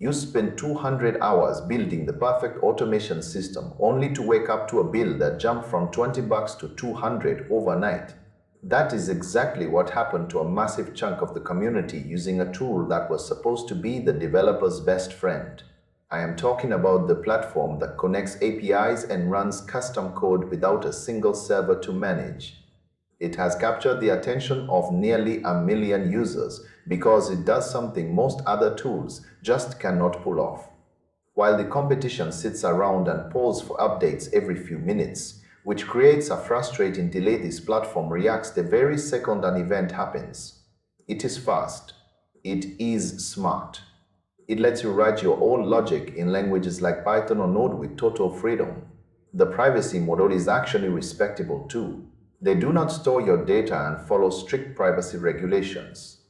You spend 200 hours building the perfect automation system only to wake up to a bill that jumped from $20 to 200 overnight. That is exactly what happened to a massive chunk of the community using a tool that was supposed to be the developer's best friend. I am talking about the platform that connects APIs and runs custom code without a single server to manage. It has captured the attention of nearly a million users because it does something most other tools just cannot pull off. While the competition sits around and polls for updates every few minutes, which creates a frustrating delay, this platform reacts the very second an event happens. It is fast. It is smart. It lets you write your own logic in languages like Python or Node with total freedom. The privacy model is actually respectable too. They do not store your data and follow strict privacy regulations.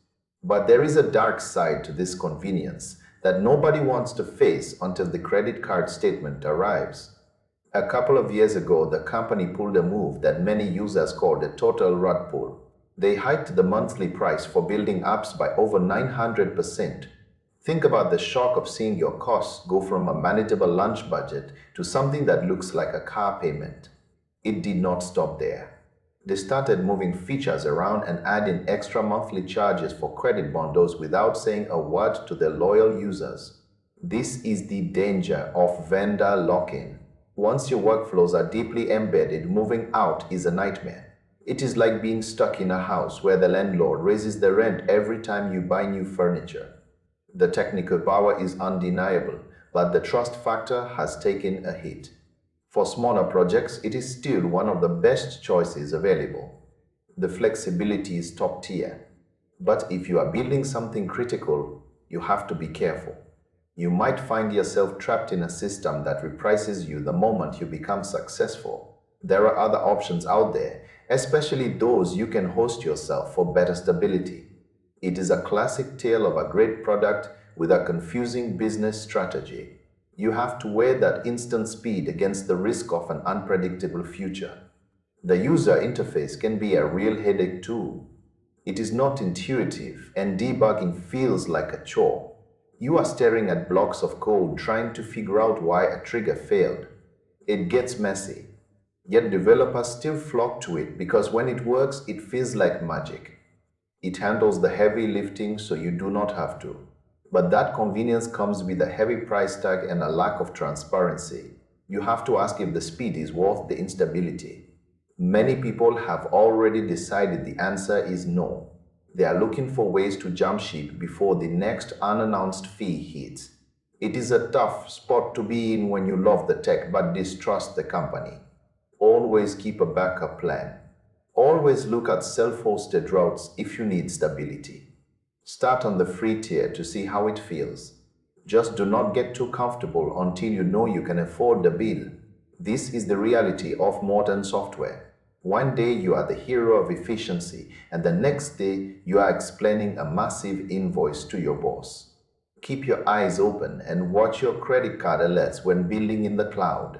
But there is a dark side to this convenience that nobody wants to face until the credit card statement arrives. A couple of years ago, the company pulled a move that many users called a total rug pull. They hiked the monthly price for building apps by over 900%. Think about the shock of seeing your costs go from a manageable lunch budget to something that looks like a car payment. It did not stop there. They started moving features around and adding extra monthly charges for credit bundles without saying a word to their loyal users. This is the danger of vendor lock-in. Once your workflows are deeply embedded, moving out is a nightmare. It is like being stuck in a house where the landlord raises the rent every time you buy new furniture. The technical power is undeniable, but the trust factor has taken a hit. For smaller projects, it is still one of the best choices available. The flexibility is top tier. But if you are building something critical, you have to be careful. You might find yourself trapped in a system that reprices you the moment you become successful. There are other options out there, especially those you can host yourself for better stability. It is a classic tale of a great product with a confusing business strategy. You have to weigh that instant speed against the risk of an unpredictable future. The user interface can be a real headache too. It is not intuitive and debugging feels like a chore. You are staring at blocks of code trying to figure out why a trigger failed. It gets messy. Yet developers still flock to it because when it works, it feels like magic. It handles the heavy lifting so you do not have to. But that convenience comes with a heavy price tag and a lack of transparency. You have to ask if the speed is worth the instability. Many people have already decided the answer is no. They are looking for ways to jump ship before the next unannounced fee hits. It is a tough spot to be in when you love the tech but distrust the company. Always keep a backup plan. Always look at self-hosted routes if you need stability. Start on the free tier to see how it feels. Just do not get too comfortable until you know you can afford the bill. This is the reality of modern software. One day you are the hero of efficiency, and the next day you are explaining a massive invoice to your boss. Keep your eyes open and watch your credit card alerts when building in the cloud.